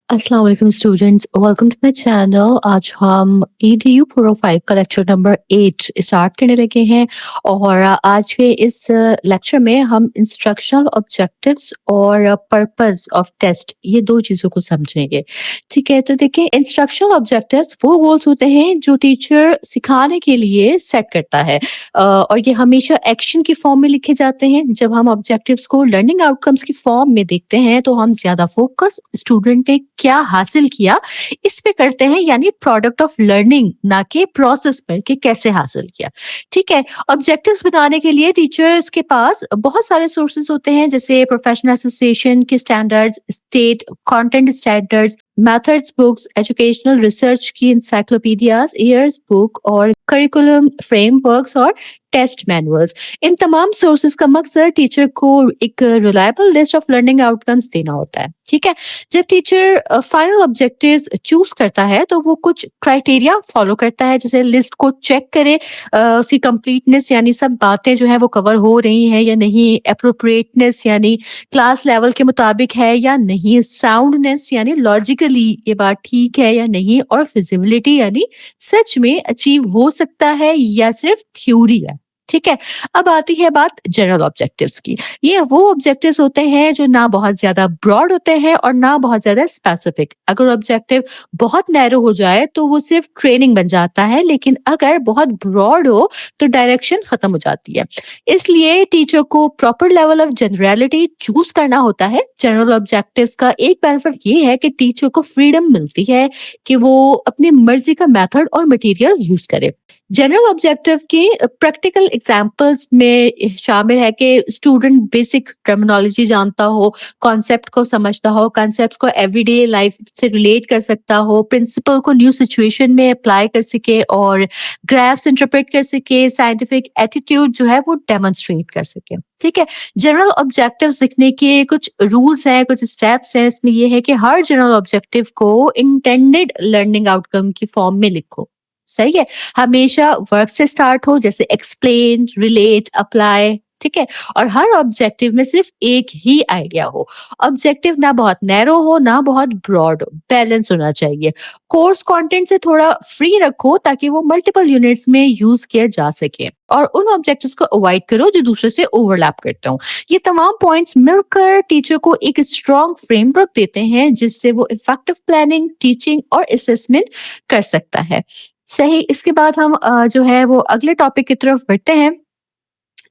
अस्सलाम वालेकुम students, welcome to my channel. आज हम EDU 405 का लेक्चर नंबर 8 स्टार्ट करने लगे हैं और आज के इस लेक्चर में हम इंस्ट्रक्शनल ऑब्जेक्टिव्स और पर्पस ऑफ टेस्ट ये दो चीज़ों को समझेंगे। ठीक है, तो देखिए इंस्ट्रक्शनल ऑब्जेक्टिव्स वो गोल्स होते हैं जो टीचर सिखाने के लिए सेट करता है और ये हमेशा एक्शन की फॉर्म में लिखे जाते हैं। जब हम ऑब्जेक्टिव्स को लर्निंग आउटकम्स की फॉर्म में देखते हैं तो हम ज्यादा फोकस स्टूडेंट ने क्या हासिल किया इस पे करते हैं, यानी प्रोडक्ट ऑफ लर्निंग, ना कि प्रोसेस पर कि कैसे हासिल किया। ठीक है, ऑब्जेक्टिव्स बनाने के लिए टीचर्स के पास बहुत सारे सोर्सेज होते हैं, जैसे प्रोफेशनल एसोसिएशन के standards, state content standards, methods books, educational research की इंसाइक्लोपीडियाज, ईयर्स बुक और करिकुलम फ्रेमवर्क्स और टेस्ट मैनुअल्स। इन तमाम सोर्सेज का मकसद टीचर को एक reliable list of learning outcomes देना होता है। ठीक है, जब टीचर फाइनल ऑब्जेक्टिव्स चूज करता है तो वो कुछ क्राइटेरिया फॉलो करता है, जैसे लिस्ट को चेक करे, उसकी कंप्लीटनेस यानी सब बातें जो है वो कवर हो रही हैं या नहीं, अप्रोप्रिएटनेस यानी क्लास लेवल के मुताबिक है या नहीं, साउंडनेस यानी लॉजिकली ये बात ठीक है या नहीं, और फिजिबिलिटी यानी सच में अचीव हो सकता है या सिर्फ थ्योरी है। ठीक है, अब आती है बात जनरल ऑब्जेक्टिव्स की। ये वो ऑब्जेक्टिव्स होते हैं जो ना बहुत ज्यादा ब्रॉड होते हैं और ना बहुत ज्यादा स्पेसिफिक। अगर ऑब्जेक्टिव बहुत नैरो हो जाए तो वो सिर्फ ट्रेनिंग बन जाता है, लेकिन अगर बहुत ब्रॉड हो तो डायरेक्शन खत्म हो जाती है। इसलिए टीचर को proper level of generality choose करना होता है। जनरल ऑब्जेक्टिव्स का एक बेनिफिट ये है कि टीचर को फ्रीडम मिलती है कि वो अपनी मर्जी का मेथड और मटेरियल यूज करे। जनरल ऑब्जेक्टिव के प्रैक्टिकल एग्जांपल्स में शामिल है कि स्टूडेंट बेसिक टर्मिनोलॉजी जानता हो, कॉन्सेप्ट को समझता हो, कॉन्सेप्ट्स को एवरीडे लाइफ से रिलेट कर सकता हो, प्रिंसिपल को न्यू सिचुएशन में अप्लाई कर सके और ग्राफ्स इंटरप्रेट कर सके, साइंटिफिक एटीट्यूड जो है वो डेमोन्स्ट्रेट कर सके। ठीक है, जनरल ऑब्जेक्टिव्स लिखने के कुछ रूल्स हैं, कुछ स्टेप्स हैं। इसमें यह है कि हर जनरल ऑब्जेक्टिव को इंटेंडेड लर्निंग आउटकम की फॉर्म में लिखो। सही है, हमेशा वर्क से स्टार्ट हो, जैसे एक्सप्लेन, रिलेट, अप्लाई। ठीक है, और हर ऑब्जेक्टिव में सिर्फ एक ही आइडिया हो। ऑब्जेक्टिव ना बहुत नैरो हो ना बहुत ब्रॉड हो, बैलेंस होना चाहिए। कोर्स कंटेंट से थोड़ा फ्री रखो ताकि वो मल्टीपल यूनिट्स में यूज किया जा सके, और उन ऑब्जेक्टिव्स को अवॉइड करो जो दूसरे से ओवरलैप करते हो। ये तमाम पॉइंट्स मिलकर टीचर को एक स्ट्रॉन्ग फ्रेमवर्क देते हैं जिससे वो इफेक्टिव प्लानिंग, टीचिंग और असेसमेंट कर सकता है। सही, इसके बाद हम जो है वो अगले टॉपिक की तरफ बढ़ते हैं,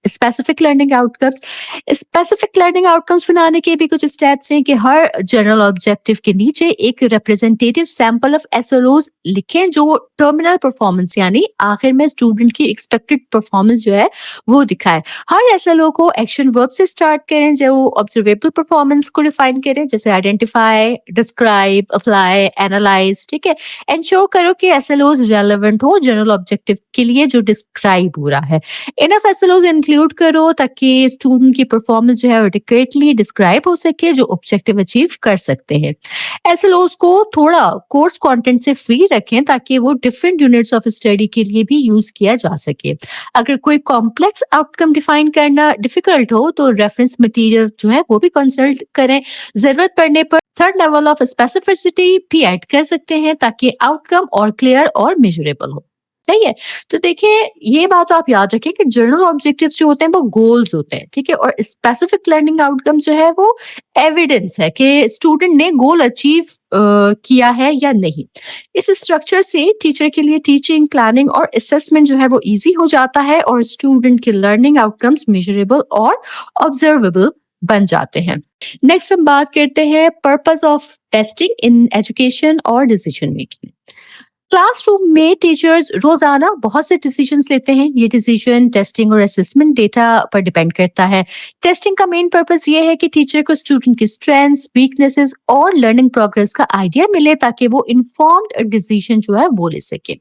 specific learning outcomes. Specific learning outcomes बनाने के भी कुछ स्टेप्स हैं कि हर जनरल ऑब्जेक्टिव के नीचे एक रिप्रेजेंटेटिव सैंपल ऑफ एसएलओज लिखें जो टर्मिनल परफॉर्मेंस यानी आखिर में स्टूडेंट की एक्सपेक्टेड परफॉर्मेंस जो है वो दिखाए। हर एसएलओ को एक्शन वर्ब से स्टार्ट करें जो ऑब्जर्वेबल परफॉर्मेंस को डिफाइन करें, जैसे आइडेंटिफाई, डिस्क्राइब, अप्लाई, एनालाइज। ठीक है, एंश्योर करो कि एसएलओज रेलेवेंट हो जनरल ऑब्जेक्टिव के लिए जो डिस्क्राइब हो रहा है। इनफ एसएलओज इंक्लूड करो ताकि स्टूडेंट की परफॉर्मेंस जो है एडिक्वेटली डिस्क्राइब हो सके जो ऑब्जेक्टिव अचीव कर सकते हैं। एसएलओज को थोड़ा कोर्स कंटेंट से फ्री रखें ताकि वो डिफरेंट यूनिट्स ऑफ स्टडी के लिए भी यूज किया जा सके। अगर कोई कॉम्प्लेक्स आउटकम डिफाइन करना डिफिकल्ट हो तो रेफरेंस मटेरियल जो है वो भी कंसल्ट करें। जरूरत पड़ने पर थर्ड लेवल ऑफ स्पेसिफिसिटी भी ऐड कर सकते हैं ताकि आउटकम और क्लियर और मेजरेबल हो। सही है, तो देखिए ये बात आप याद रखें कि जनरल ऑब्जेक्टिव्स जो होते हैं वो गोल्स होते हैं। ठीक है, और स्पेसिफिक लर्निंग आउटकम जो है वो एविडेंस है कि स्टूडेंट ने गोल अचीव किया है या नहीं। इस स्ट्रक्चर से टीचर के लिए टीचिंग, प्लानिंग और असेसमेंट जो है वो इजी हो जाता है और स्टूडेंट के लर्निंग आउटकम्स मेजरेबल और ऑब्जर्वेबल बन जाते हैं। नेक्स्ट हम बात करते हैं purpose of testing in education और डिसीजन मेकिंग। क्लासरूम में टीचर्स रोजाना बहुत से डिसीजंस लेते हैं। ये डिसीजन टेस्टिंग और असेसमेंट डेटा पर डिपेंड करता है। टेस्टिंग का मेन पर्पस ये है कि टीचर को स्टूडेंट की स्ट्रेंथ्स, वीकनेसेस और लर्निंग प्रोग्रेस का आइडिया मिले ताकि वो इन्फॉर्म्ड डिसीजन जो है वो ले सके।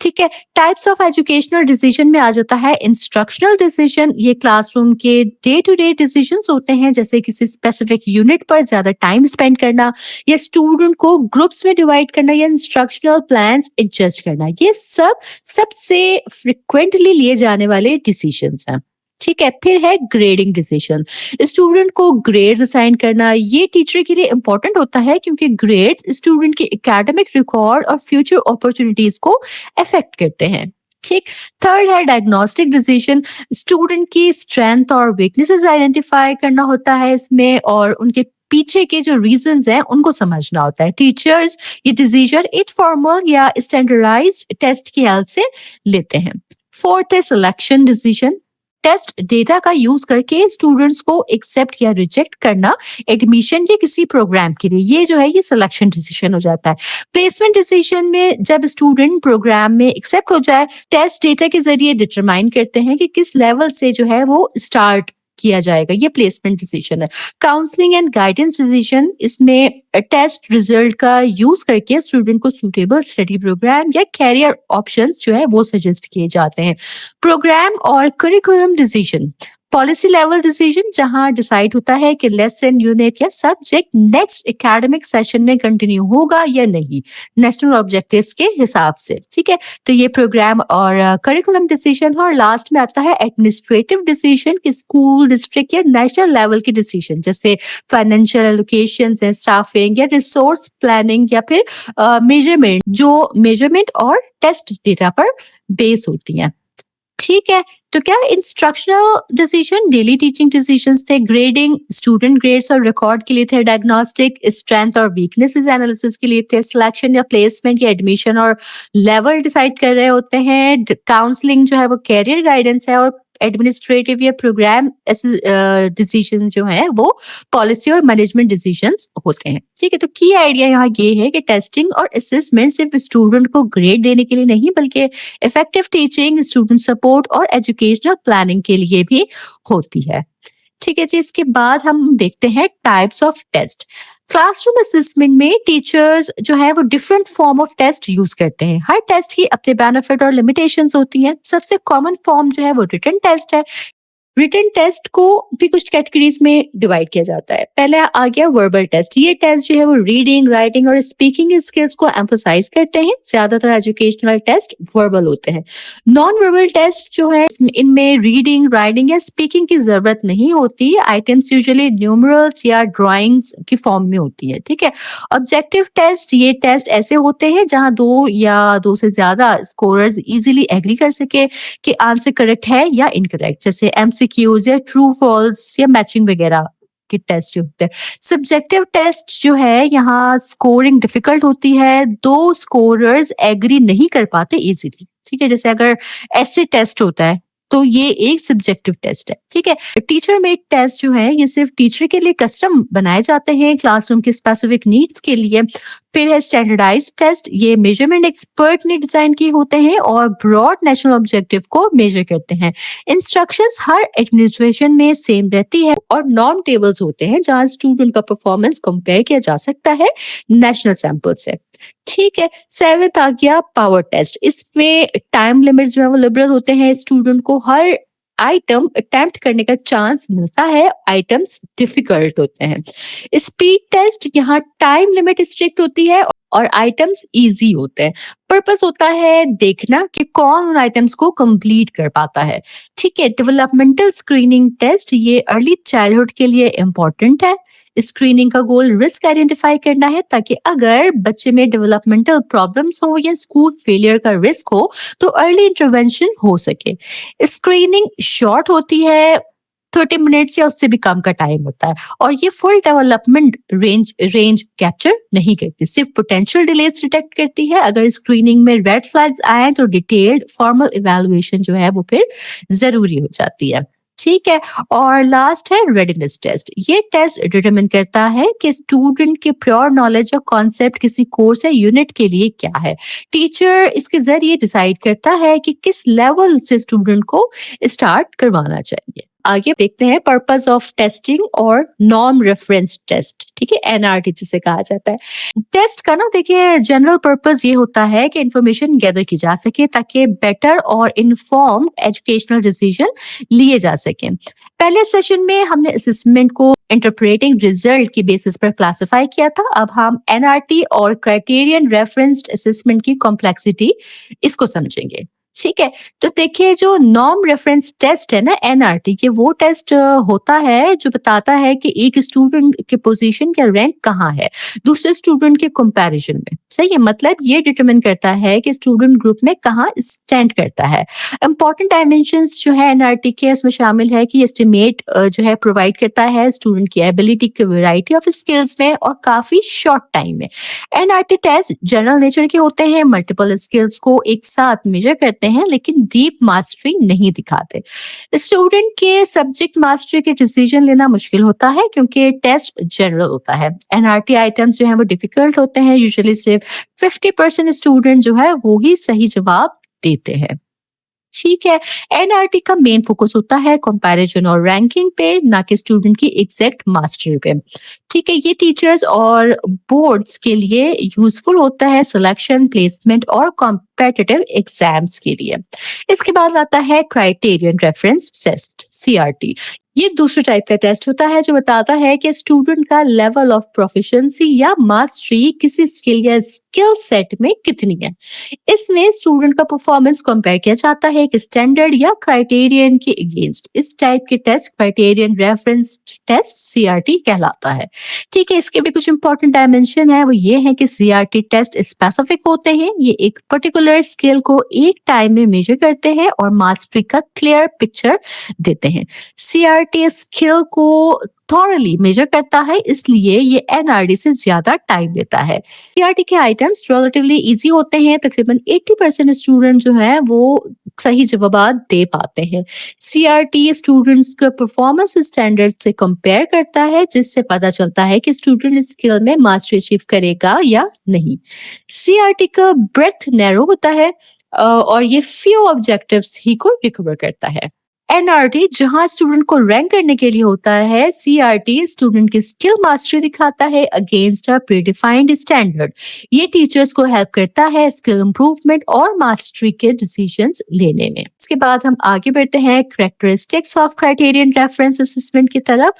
ठीक है, टाइप्स ऑफ एजुकेशनल डिसीजन में आ जाता है इंस्ट्रक्शनल डिसीजन। ये क्लासरूम के डे टू डे डिसीजंस होते हैं, जैसे किसी स्पेसिफिक यूनिट पर ज्यादा टाइम स्पेंड करना या स्टूडेंट को ग्रुप्स में डिवाइड करना या इंस्ट्रक्शनल प्लान्स एडजस्ट करना। ये सब सबसे फ्रिक्वेंटली लिए जाने वाले डिसीजंस हैं। ठीक है, फिर है ग्रेडिंग डिसीजन। स्टूडेंट को ग्रेड्स असाइन करना, ये टीचर के लिए इंपॉर्टेंट होता है क्योंकि ग्रेड्स स्टूडेंट के एकेडमिक रिकॉर्ड और फ्यूचर अपॉर्चुनिटीज को अफेक्ट करते हैं। ठीक। थर्ड है डायग्नोस्टिक डिसीजन। स्टूडेंट की स्ट्रेंथ और वीकनेसेस आइडेंटिफाई करना होता है इसमें, और उनके पीछे के जो रीजंस हैं उनको समझना होता है। टीचर्स ये डिसीजन एक फॉर्मल या स्टैंडर्डाइज्ड टेस्ट की हेल्प से लेते हैं। फोर्थ है सिलेक्शन डिसीजन। टेस्ट डेटा का यूज करके स्टूडेंट्स को एक्सेप्ट या रिजेक्ट करना एडमिशन के किसी प्रोग्राम के लिए, ये जो है ये सिलेक्शन डिसीजन हो जाता है। प्लेसमेंट डिसीजन में जब स्टूडेंट प्रोग्राम में एक्सेप्ट हो जाए, टेस्ट डेटा के जरिए डिटरमाइन करते हैं कि किस लेवल से जो है वो स्टार्ट किया जाएगा, ये प्लेसमेंट डिसीजन है। काउंसलिंग एंड गाइडेंस डिसीजन, इसमें टेस्ट रिजल्ट का यूज करके स्टूडेंट को सूटेबल स्टडी प्रोग्राम या कैरियर ऑप्शंस जो है वो सजेस्ट किए जाते हैं। प्रोग्राम और curriculum decision, policy level decision, जहां डिसाइड होता है कि लेसन, यूनिट या सब्जेक्ट नेक्स्ट एकेडमिक सेशन में कंटिन्यू होगा या नहीं, नेशनल ऑब्जेक्टिव्स के हिसाब से। ठीक है, तो ये प्रोग्राम और करिकुलम डिसीजन। और लास्ट में आता है एडमिनिस्ट्रेटिव डिसीजन, कि स्कूल, डिस्ट्रिक्ट या नेशनल लेवल के डिसीजन, जैसे फाइनेंशियल एलोकेशन, स्टाफिंग या रिसोर्स प्लानिंग, या फिर मेजरमेंट, जो मेजरमेंट और टेस्ट डेटा पर बेस होती हैं। ठीक है, तो क्या instructional decision daily teaching decisions थे, ग्रेडिंग स्टूडेंट ग्रेड्स और रिकॉर्ड के लिए थे, डायग्नोस्टिक स्ट्रेंथ और वीकनेसेस एनालिसिस के लिए थे, सिलेक्शन या प्लेसमेंट या एडमिशन और लेवल डिसाइड कर रहे होते हैं, काउंसलिंग जो है वो कैरियर गाइडेंस है, और एडमिनिस्ट्रेटिव या प्रोग्राम डिसीजन जो है वो पॉलिसी और मैनेजमेंट डिसीजंस होते हैं। ठीक है, तो की आइडिया यहाँ ये है कि टेस्टिंग और असेसमेंट सिर्फ स्टूडेंट को ग्रेड देने के लिए नहीं, बल्कि इफेक्टिव टीचिंग, स्टूडेंट सपोर्ट और एजुकेशनल प्लानिंग के लिए भी होती है। ठीक है जी, इसके बाद हम देखते हैं types of test. Classroom assessment में टीचर्स जो है वो different form of test use करते हैं। हर टेस्ट की अपने बेनिफिट और लिमिटेशंस होती हैं। सबसे कॉमन फॉर्म जो है वो रिटन टेस्ट है। रिटन टेस्ट को भी कुछ कैटेगरीज में डिवाइड किया जाता है। पहले आ गया वर्बल टेस्ट। ये टेस्ट जो है वो रीडिंग, राइटिंग और स्पीकिंग स्किल्स को एम्फोसाइज करते हैं। ज्यादातर एजुकेशनल टेस्ट वर्बल होते हैं। नॉन वर्बल टेस्ट जो है इनमें रीडिंग, राइटिंग या स्पीकिंग की जरूरत नहीं होती। आइटम्स यूजुअली न्यूमरल्स या ड्राइंग्स की फॉर्म में होती है। ठीक है, ऑब्जेक्टिव टेस्ट, ये टेस्ट ऐसे होते हैं जहां दो या दो से ज्यादा स्कोरर्स इजीली एग्री कर सके कि आंसर करेक्ट है या इनकरेक्ट, जैसे एमसीक्यूज या ट्रू फॉल्स या मैचिंग वगैरह के टेस्ट जो होते हैं। सब्जेक्टिव टेस्ट जो है यहाँ स्कोरिंग डिफिकल्ट होती है, दो स्कोरर्स एग्री नहीं कर पाते इजीली। ठीक है, जैसे अगर ऐसे टेस्ट होता है तो ये एक सब्जेक्टिव टेस्ट है। ठीक है, टीचर मेड टेस्ट जो है ये सिर्फ टीचर के लिए कस्टम बनाए जाते हैं, क्लासरूम के स्पेसिफिक नीड्स के लिए। फिर है स्टैंडर्डाइज टेस्ट, ये मेजरमेंट एक्सपर्ट ने डिजाइन किए होते हैं और ब्रॉड नेशनल ऑब्जेक्टिव को मेजर करते हैं। इंस्ट्रक्शंस हर एडमिनिस्ट्रेशन में सेम रहती है और नॉर्म टेबल्स होते हैं जहां स्टूडेंट का परफॉर्मेंस कंपेयर किया जा सकता है नेशनल सैंपल से। ठीक है, सेवेंथ आ गया पावर टेस्ट। इसमें टाइम लिमिट्स जो है वो लिबरल होते हैं। स्टूडेंट को हर आइटम अटेम्प्ट करने का चांस मिलता है, आइटम्स डिफिकल्ट होते हैं। स्पीड टेस्ट, यहाँ टाइम लिमिट स्ट्रिक्ट होती है और आइटम्स इजी होते हैं। पर्पस होता है देखना कि कौन उन आइटम्स को कंप्लीट कर पाता है। ठीक है, डेवलपमेंटल स्क्रीनिंग टेस्ट, ये अर्ली चाइल्डहुड के लिए इंपॉर्टेंट है। स्क्रीनिंग का गोल रिस्क आइडेंटिफाई करना है, ताकि अगर बच्चे में डेवलपमेंटल प्रॉब्लम्स हो या स्कूल फेलियर का रिस्क हो तो अर्ली इंटरवेंशन हो सके। स्क्रीनिंग शॉर्ट होती है, 30 मिनट्स या उससे भी कम का टाइम होता है, और ये फुल डेवलपमेंट रेंज कैप्चर नहीं करती, सिर्फ पोटेंशियल डिलेज डिटेक्ट करती है। अगर स्क्रीनिंग में रेड फ्लैग्स आए तो डिटेल्ड फॉर्मल इवैल्यूएशन जो है वो फिर जरूरी हो जाती है। ठीक है, और लास्ट है रेडीनेस टेस्ट। ये टेस्ट डिटरमिन करता है कि स्टूडेंट के प्योर नॉलेज और कॉन्सेप्ट किसी कोर्स या यूनिट के लिए क्या है। टीचर इसके जरिए डिसाइड करता है कि किस लेवल से स्टूडेंट को स्टार्ट करवाना चाहिए। आगे देखते हैं पर्पस ऑफ टेस्टिंग और नॉर्म रेफरेंस टेस्ट। ठीक है, एनआरटी जिसे कहा जाता है। टेस्ट का ना देखिए जनरल पर्पस ये होता है कि इंफॉर्मेशन गैदर की जा सके ताकि बेटर और इन्फॉर्म्ड एजुकेशनल डिसीजन लिए जा सके। पहले सेशन में हमने असेसमेंट को इंटरप्रेटिंग रिजल्ट की बेसिस पर क्लासिफाई किया था। अब हम एनआरटी और क्राइटेरियन रेफरेंस्ड असेसमेंट की कॉम्प्लेक्सिटी इसको समझेंगे। ठीक है, तो देखिए जो नॉर्म रेफरेंस टेस्ट है ना एनआरटी के, वो टेस्ट होता है जो बताता है कि एक स्टूडेंट की पोजीशन या रैंक कहाँ है दूसरे स्टूडेंट के कंपैरिजन में। सही है, मतलब ये डिटरमिन करता है कि स्टूडेंट ग्रुप में कहाँ स्टैंड करता है। इंपॉर्टेंट डायमेंशंस जो है एनआरटी के उसमें शामिल है कि एस्टिमेट जो है प्रोवाइड करता है स्टूडेंट की एबिलिटी की वैरायटी ऑफ स्किल्स में और काफी शॉर्ट टाइम में। एनआरटी टेस्ट जनरल नेचर के होते हैं, मल्टीपल स्किल्स को एक साथ मेजर करते हैं लेकिन डीप मास्टरी नहीं दिखाते। स्टूडेंट के सब्जेक्ट मास्टरी के डिसीजन लेना मुश्किल होता है क्योंकि टेस्ट जनरल होता है। एनआरटी आइटम्स जो है वो डिफिकल्ट होते हैं, यूजुअली सिर्फ 50% स्टूडेंट जो है वो ही सही जवाब देते हैं। ठीक है, एनआरटी का मेन फोकस होता है कंपैरिजन और रैंकिंग पे, ना कि स्टूडेंट की एग्जैक्ट मास्टरी पे। ठीक है, ये टीचर्स और बोर्ड्स के लिए यूजफुल होता है सिलेक्शन, प्लेसमेंट और कॉम्पिटिटिव एग्जाम्स के लिए। इसके बाद आता है क्राइटेरियन रेफरेंस टेस्ट, सीआरटी। ये दूसरे टाइप का टेस्ट होता है जो बताता है कि स्टूडेंट का लेवल ऑफ प्रोफिशिएंसी या मास्टरी किसी स्किल या स्किल सेट में कितनी है। इसमें स्टूडेंट का परफॉर्मेंस कंपेयर किया जाता है एक स्टैंडर्ड या क्राइटेरियन के अगेंस्ट। इस टाइप के test criterion reference test CRT कहलाता है। ठीक है, इसके भी कुछ इंपॉर्टेंट डायमेंशन है, वो ये है कि सीआरटी टेस्ट स्पेसिफिक होते हैं, ये एक पर्टिकुलर स्किल को एक टाइम में मेजर करते हैं और मास्टरी का क्लियर पिक्चर देते हैं। सीआरटी स्किल को थॉरली मेजर करता है, इसलिए ये एनआरडी से ज्यादा टाइम लेता है। सीआरटी के आइटम्स रिलेटिवली इजी होते हैं, तकरीबन 80% स्टूडेंट जो है वो सही जवाब दे पाते हैं। सीआरटी स्टूडेंट्स का परफॉर्मेंस स्टैंडर्ड से कंपेयर करता है, जिससे पता चलता है कि स्टूडेंट स्किल में मास्टरी अचीव करेगा या नहीं। सीआरटी का ब्रेथ नैरो होता है और ये फ्यू ऑब्जेक्टिव्स ही को रिकवर करता है। एनआरटी जहां स्टूडेंट को रैंक करने के लिए होता है, सीआरटी स्टूडेंट की स्किल मास्टरी दिखाता है अगेंस्ट अ प्रीडिफाइंड स्टैंडर्ड। ये टीचर्स को हेल्प करता है स्किल इंप्रूवमेंट और मास्टरी के डिसीजंस लेने में। इसके बाद हम आगे बढ़ते हैं characteristics of criterion reference assessment की तरफ।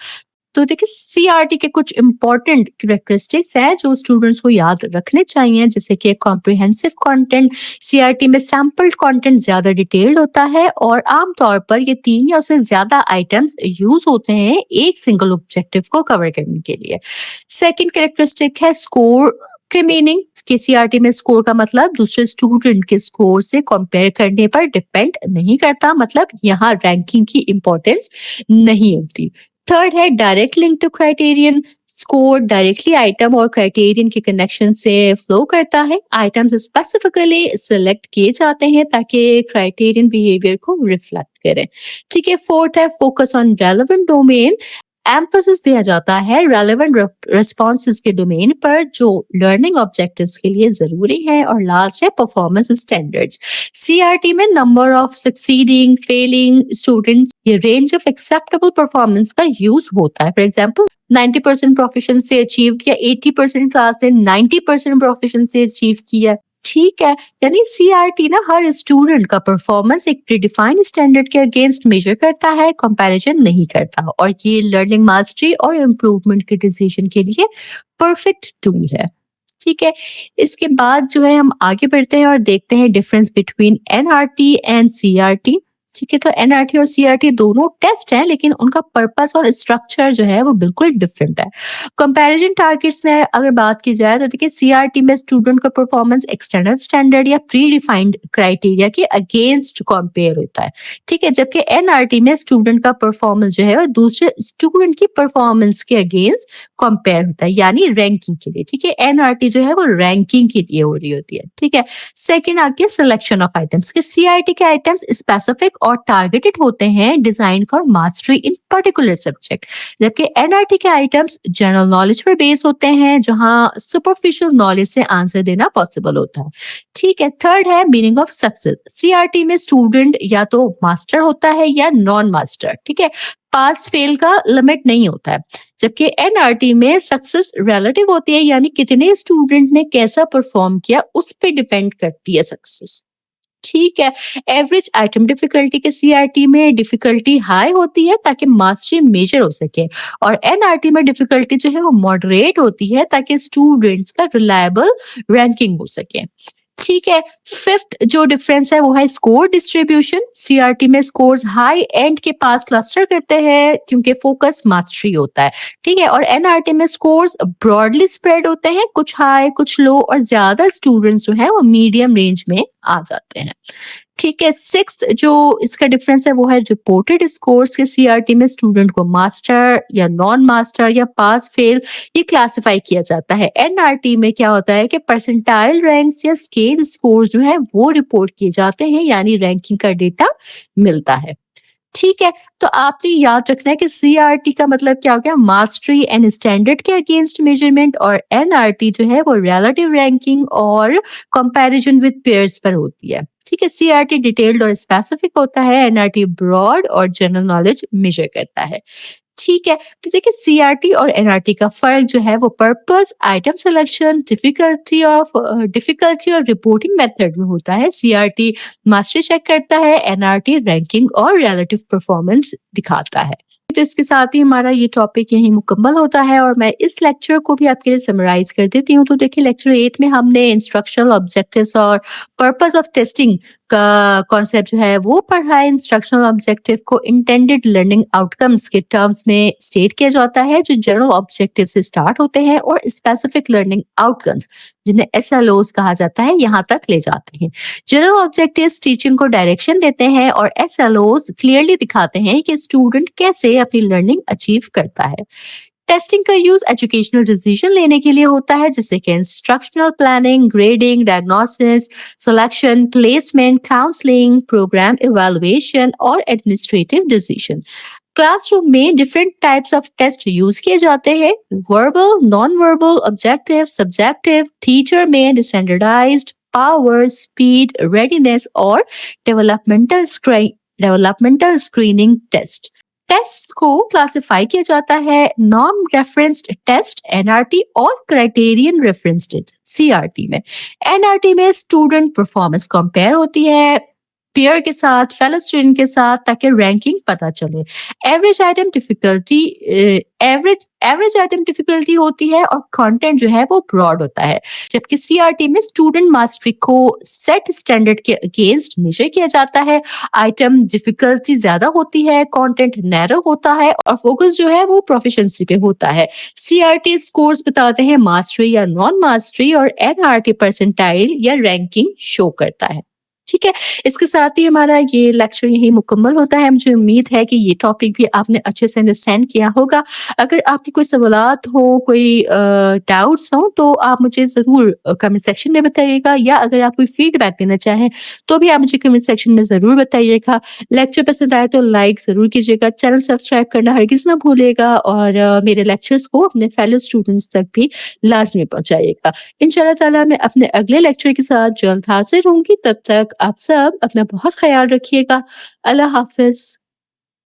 तो देखिए सीआरटी के कुछ इंपॉर्टेंट कैरेक्टरिस्टिक्स हैं जो स्टूडेंट्स को याद रखने चाहिए, जैसे कि कॉम्प्रिहेंसिव कंटेंट। सीआरटी में सैम्पल्ड कंटेंट ज्यादा डिटेल्ड होता है और आमतौर पर ये 3 या उससे ज्यादा आइटम्स यूज होते हैं एक सिंगल ऑब्जेक्टिव को कवर करने के लिए। सेकंड कैरेक्टरिस्टिक है स्कोर के मीनिंग कि सीआरटी में स्कोर का मतलब दूसरे स्टूडेंट के स्कोर से कंपेयर करने पर डिपेंड नहीं करता, मतलब यहाँ रैंकिंग की इंपॉर्टेंस नहीं होती। थर्ड है direct link to criterion. Score directly item और क्राइटेरियन के कनेक्शन से फ्लो करता है। आइटम्स स्पेसिफिकली सिलेक्ट किए जाते हैं ताकि क्राइटेरियन बिहेवियर को रिफ्लेक्ट करें। ठीक है, फोर्थ है focus on relevant domain. Emphasis दिया जाता है रेलेवेंट रिस्पॉन्सेज के डोमेन पर जो लर्निंग ऑब्जेक्टिव्स के लिए जरूरी है। और लास्ट है परफॉर्मेंस स्टैंडर्ड्स। सीआरटी में number of succeeding, failing students, ये रेंज ऑफ एक्सेप्टेबल परफॉर्मेंस का यूज होता है। फॉर एग्जाम्पल 90% प्रोफिशिएंसी अचीव किया, 80% क्लास ने 90% प्रोफिशिएंसी अचीव किया। ठीक है, यानी सीआरटी ना हर स्टूडेंट का परफॉर्मेंस एक प्रीडिफाइंड स्टैंडर्ड के अगेंस्ट मेजर करता है, कंपैरिजन नहीं करता। और ये लर्निंग मास्टरी और इम्प्रूवमेंट के डिसीजन के लिए परफेक्ट टूल है। ठीक है, इसके बाद जो है हम आगे बढ़ते हैं और देखते हैं difference between NRT and CRT. ठीक है, तो एनआरटी और सीआरटी दोनों टेस्ट हैं लेकिन उनका पर्पस और स्ट्रक्चर जो है वो बिल्कुल डिफरेंट है। कंपैरिजन टारगेट्स में अगर बात की जाए तो देखिए सीआरटी में स्टूडेंट का परफॉर्मेंस एक्सटर्नल स्टैंडर्ड या प्री डिफाइंड क्राइटेरिया के अगेंस्ट कंपेयर होता है। ठीक है, जबकि एनआरटी में स्टूडेंट का परफॉर्मेंस जो है वो दूसरे स्टूडेंट की परफॉर्मेंस के अगेंस्ट कंपेयर होता है, यानी रैंकिंग के लिए। ठीक है, एनआरटी जो है वो रैंकिंग के लिए हो रही होती है। ठीक है, सेकेंड आगे सिलेक्शन ऑफ आइटम्स के सीआरटी के आइटम्स स्पेसिफिक और टारगेटेड होते हैं, design for mastery in particular subject, जबकि एनआरटी के आइटम्स जनरल नॉलेज पर बेस होते हैं जहां सुपरफिशियल नॉलेज से आंसर देना पॉसिबल होता है। ठीक है, थर्ड है मीनिंग ऑफ सक्सेस। सीआरटी में स्टूडेंट या तो मास्टर होता है या नॉन मास्टर। ठीक है, पास फेल का लिमिट नहीं होता है, जबकि एनआरटी में सक्सेस रिलेटिव होती है, यानी कितने स्टूडेंट ने कैसा परफॉर्म किया उस पर डिपेंड करती है सक्सेस। ठीक है, एवरेज आइटम डिफिकल्टी के सीआरटी में डिफिकल्टी हाई होती है ताकि मास्टरी मेजर हो सके, और एनआरटी में डिफिकल्टी जो है वो मॉडरेट होती है ताकि स्टूडेंट्स का रिलायबल रैंकिंग हो सके। ठीक है। फिफ्थ जो डिफरेंस है वो है स्कोर डिस्ट्रीब्यूशन। सीआरटी में स्कोर्स हाई एंड के पास क्लस्टर करते हैं क्योंकि फोकस मास्टरी होता है। ठीक है, और एनआरटी में स्कोर्स ब्रॉडली स्प्रेड होते हैं, कुछ हाई कुछ लो, और ज्यादा स्टूडेंट्स जो है वो मीडियम रेंज में आ जाते हैं। ठीक है, सिक्स जो इसका डिफरेंस है वो है रिपोर्टेड स्कोर्स के। सीआरटी में स्टूडेंट को मास्टर या नॉन मास्टर या पास फेल ये क्लासिफाई किया जाता है। एनआरटी में क्या होता है कि परसेंटाइल रैंक्स या स्केल स्कोर जो है वो रिपोर्ट किए जाते हैं, यानी रैंकिंग का डेटा मिलता है। ठीक है, तो आपने याद रखना है कि सीआरटी का मतलब क्या हो गया, मास्टरी एंड स्टैंडर्ड के अगेंस्ट मेजरमेंट, और एनआरटी जो है वो रिलेटिव रैंकिंग और कंपैरिजन विद पेयर्स पर होती है। ठीक है, सीआरटी डिटेल्ड और स्पेसिफिक होता है, एनआरटी ब्रॉड और जनरल नॉलेज मेजर करता है। ठीक है, तो देखिए सीआरटी और एनआरटी का फर्क जो है वो पर्पस, आइटम सिलेक्शन, डिफिकल्टी और रिपोर्टिंग मेथड में होता है। सीआरटी मास्टरी चेक करता है, एनआरटी रैंकिंग और रिलेटिव परफॉर्मेंस दिखाता है। तो इसके साथ ही हमारा ये टॉपिक यहीं मुकम्मल होता है और मैं इस लेक्चर को भी आपके लिए समराइज कर देती हूँ। तो देखिए लेक्चर 8 में हमने इंस्ट्रक्शनल ऑब्जेक्टिव्स और पर्पस ऑफ टेस्टिंग का कॉन्सेप्ट जो है वो पढ़ा है। इंस्ट्रक्शनल ऑब्जेक्टिव को इंटेंडेड लर्निंग आउटकम्स के टर्म्स में स्टेट किया जाता है, जो जनरल ऑब्जेक्टिव से स्टार्ट होते हैं और स्पेसिफिक लर्निंग आउटकम्स जिन्हें एसएलओज कहा जाता है यहाँ तक ले जाते हैं। जनरल ऑब्जेक्टिव्स टीचिंग को डायरेक्शन देते हैं और एसएलओज क्लियरली दिखाते हैं कि स्टूडेंट कैसे अपनी लर्निंग अचीव करता है। टेस्टिंग का यूज एजुकेशनल डिसीजन लेने के लिए होता है, जैसे कि instructional planning, grading, diagnosis, selection, placement, counselling, programme evaluation और एडमिनिस्ट्रेटिव डिसीजन। क्लासरूम में different types of test use किए जाते हैं, verbal, non verbal, objective, subjective. Teacher में स्टैंडर्डाइज्ड, पावर, स्पीड, रेडीनेस और डेवलपमेंटल स्क्रीनिंग टेस्ट। टेस्ट को classify किया जाता है नॉन रेफरेंस्ड टेस्ट एनआरटी और क्राइटेरियन रेफरेंस्ड सीआरटी में। एनआरटी में स्टूडेंट परफॉर्मेंस कंपेयर होती है पेयर के साथ, फेलो स्टूडेंट के साथ, ताकि रैंकिंग पता चले। Average item difficulty average item difficulty होती है और कंटेंट जो है वो ब्रॉड होता है, जबकि सीआरटी में स्टूडेंट मास्टरी को सेट स्टैंडर्ड के अगेंस्ट मेजर किया जाता है। आइटम डिफिकल्टी ज्यादा होती है, कंटेंट नैरो होता है और फोकस जो है वो प्रोफिशिएंसी पे होता है। सीआरटी स्कोर्स बताते हैं मास्टरी या नॉन मास्टरी और एनआरटी परसेंटाइल या रैंकिंग शो करता है। ठीक है, इसके साथ ही हमारा ये लेक्चर यही मुकम्मल होता है। मुझे उम्मीद है कि ये टॉपिक भी आपने अच्छे से अंडरस्टैंड किया होगा। अगर आपकी कोई सवालात हो, कोई डाउट्स हो, तो आप मुझे ज़रूर कमेंट सेक्शन में बताइएगा, या अगर आप कोई फीडबैक देना चाहें तो भी आप मुझे कमेंट सेक्शन में ज़रूर बताइएगा। लेक्चर पसंद आए तो लाइक ज़रूर कीजिएगा, चैनल सब्सक्राइब करना हरगिज़ ना भूलिएगा और मेरे लेक्चर्स को अपने फेलो स्टूडेंट्स तक भी लाज़मी पहुँचाइएगा। इंशाअल्लाह ताला मैं अपने अगले लेक्चर के साथ जल्द हाज़िर होंगी। तब तक आप सब अपना बहुत ख्याल रखिएगा। अल्लाह हाफ़िज़।